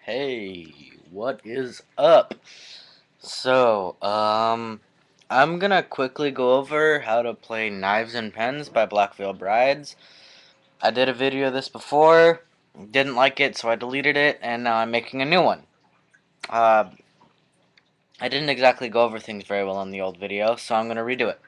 Hey, what is up? I'm gonna quickly go over how to play Knives and Pens by Black Veil Brides. I did a video of this before, didn't like it, so I deleted it, and now I'm making a new one. Uh, I didn't exactly go over things very well in the old video, so I'm gonna redo it.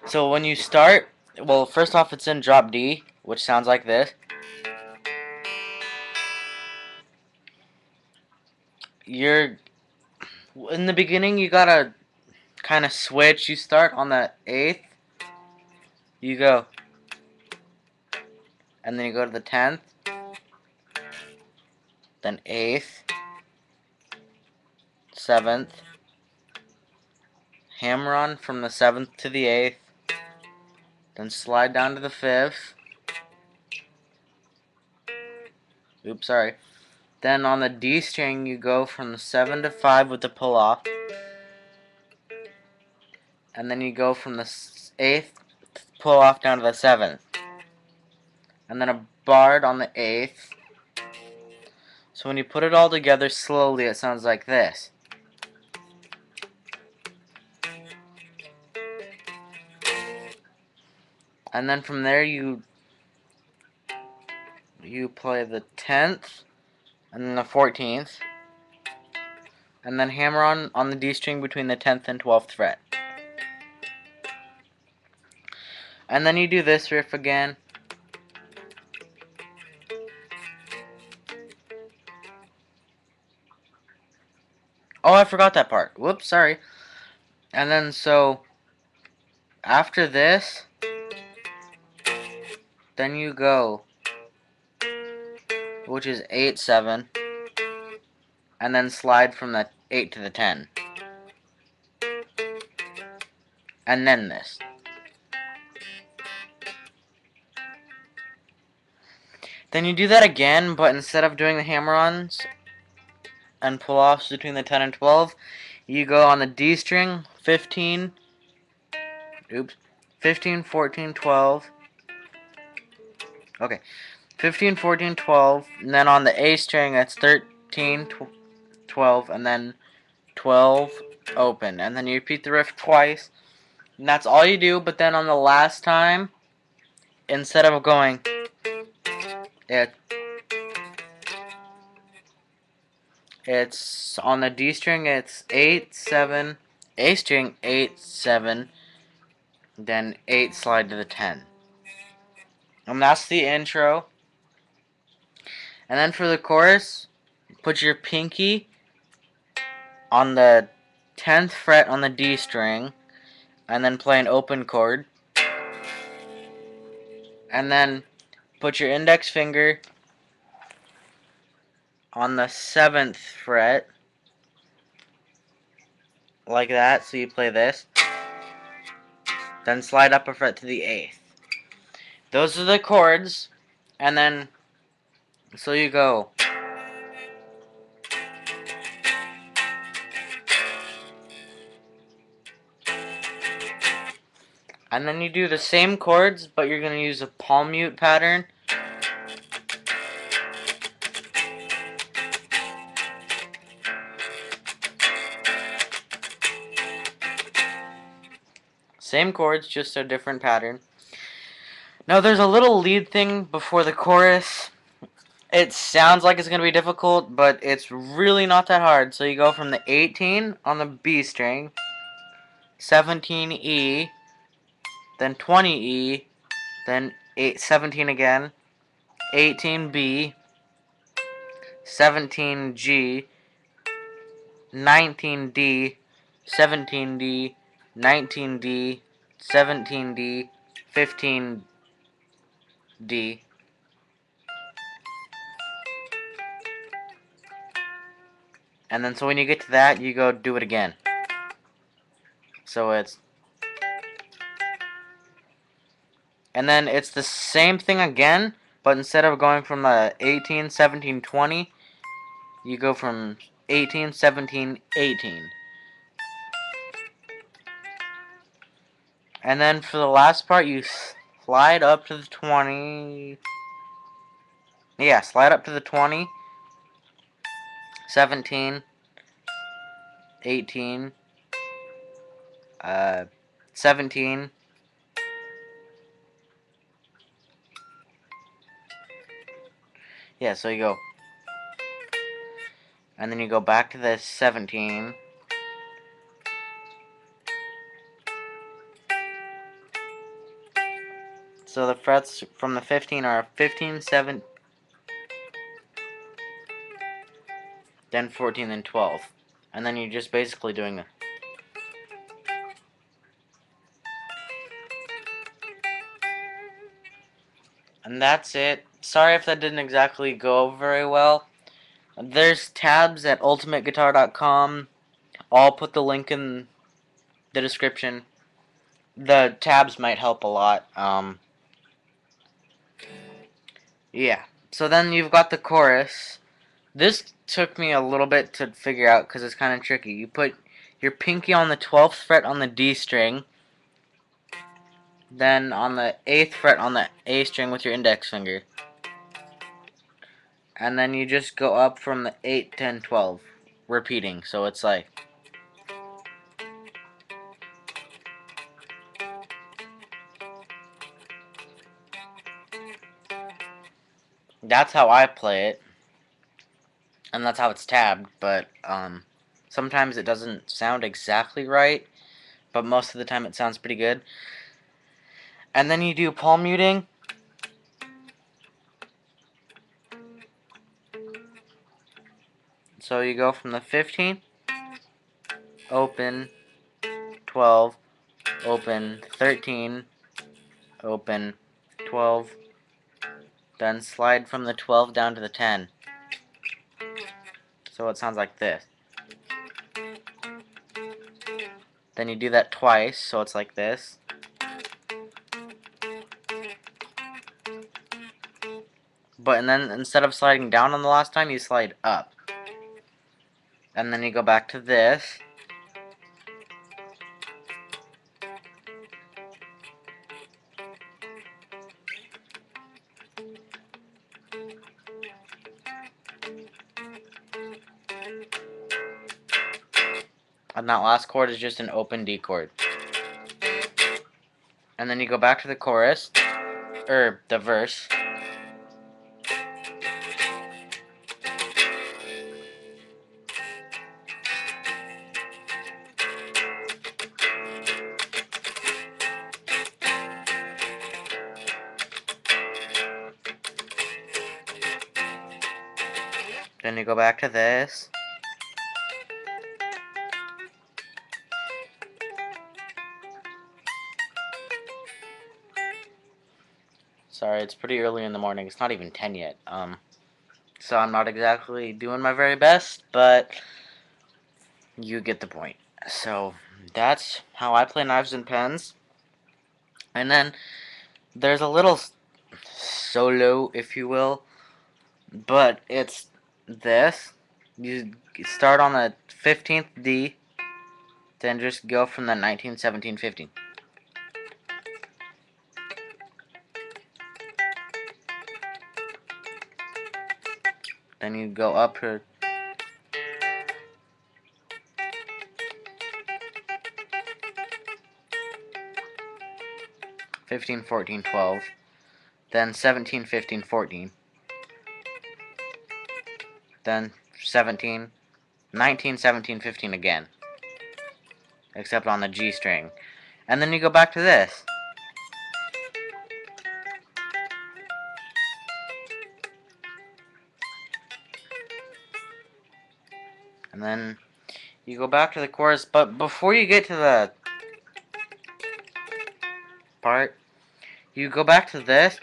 So when you start, well, first off, it's in drop D, which sounds like this. You're in the beginning, you gotta kind of switch. You start on the 8th, you go, and then you go to the 10th, then 8th, 7th, hammer on from the 7th to the 8th, then slide down to the 5th, oops, sorry, then on the D string you go from the 7 to 5 with the pull off, and then you go from the 8th pull off down to the 7th, and then a barred on the 8th. So when you put it all together slowly, it sounds like this. And then from there you play the 10th and then the 14th, and then hammer on the D string between the 10th and 12th fret. And then you do this riff again. Oh, I forgot that part. Whoops, sorry. And then so after this, then you go, which is 8, 7, and then slide from the 8 to the 10. And then this. Then you do that again, but instead of doing the hammer-ons and pull-offs between the 10 and 12, you go on the D string, 15, 14, 12. Okay, 15, 14, 12, and then on the A string, that's 13, 12, and then 12, open. And then you repeat the riff twice, and that's all you do, but then on the last time, instead of going, it's on the D string, it's 8, 7, A string, 8, 7, then 8, slide to the 10. And that's the intro. And then for the chorus, put your pinky on the 10th fret on the D string, and then play an open chord. And then put your index finger on the 7th fret, like that, so you play this. Then slide up a fret to the 8th. Those are the chords, and then, so you go. And then you do the same chords, but you're going to use a palm mute pattern. Same chords, just a different pattern. Now there's a little lead thing before the chorus. It sounds like it's going to be difficult, but it's really not that hard. So you go from the 18 on the B string, 17 E, then 20 E, then 17 again, 18 B, 17 G, 19 D, 17 D, 19 D, 17 D, 15 D. And then so when you get to that, you go do it again. So it's, and then it's the same thing again, but instead of going from the 18, 17, 20, you go from 18, 17, 18. And then for the last part, you slide up to the 20. Yeah, slide up to the 20. 17, 18, 17, yeah, so you go, and then you go back to the 17, so the frets from the 15 are 15, 7, then 14, then 12, and then you're just basically doing a, and that's it. Sorry if that didn't exactly go very well. There's tabs at ultimateguitar.com. I'll put the link in the description. The tabs might help a lot. Yeah. So then you've got the chorus. This took me a little bit to figure out because it's kind of tricky. You put your pinky on the 12th fret on the D string, then on the 8th fret on the A string with your index finger, and then you just go up from the 8, 10, 12, repeating. So it's like, that's how I play it, and that's how it's tabbed, but sometimes it doesn't sound exactly right, but most of the time it sounds pretty good. And then you do palm muting. So you go from the 15, open, 12, open, 13, open, 12, then slide from the 12 down to the 10. So it sounds like this. Then you do that twice, so it's like this. But and then instead of sliding down on the last time, you slide up. And then you go back to this. And that last chord is just an open D chord. And then you go back to the chorus, or the verse. Then you go back to this. Sorry, it's pretty early in the morning. It's not even 10 yet. So I'm not exactly doing my very best, but you get the point. So that's how I play Knives and Pens. And then there's a little solo, if you will, but it's this. You start on the 15th D, then just go from the 19, 17, 15. Then you go up to 15, 14, 12, then 17, 15, 14, then 17, 19, 17, 15 again, except on the G string. And then you go back to this. And then you go back to the chorus, but before you get to the part, you go back to this,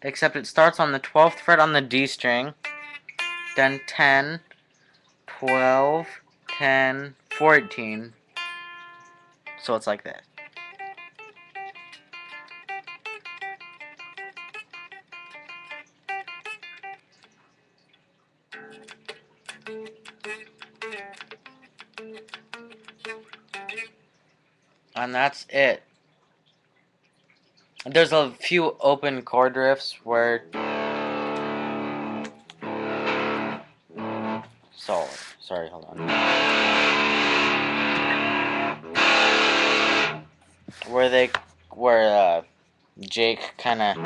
except it starts on the 12th fret on the D string, then 10, 12, 10, 14, so it's like this. And that's it. There's a few open chord riffs solo. Sorry, hold on. Where Jake kind of.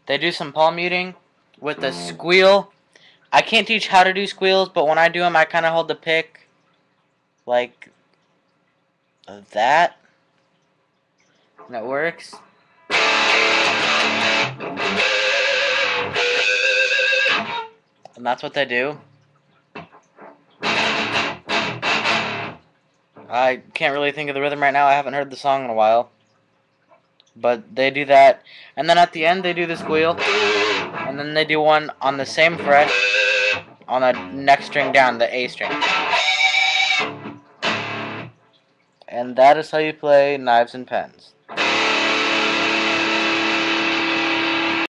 They do some palm muting with the squeal. I can't teach how to do squeals, but when I do them, I kind of hold the pick like that. And it works. And that's what they do. I can't really think of the rhythm right now. I haven't heard the song in a while. But they do that. And then at the end, they do the squeal. And then they do one on the same fret on the next string down, the A string. And that is how you play Knives and Pens.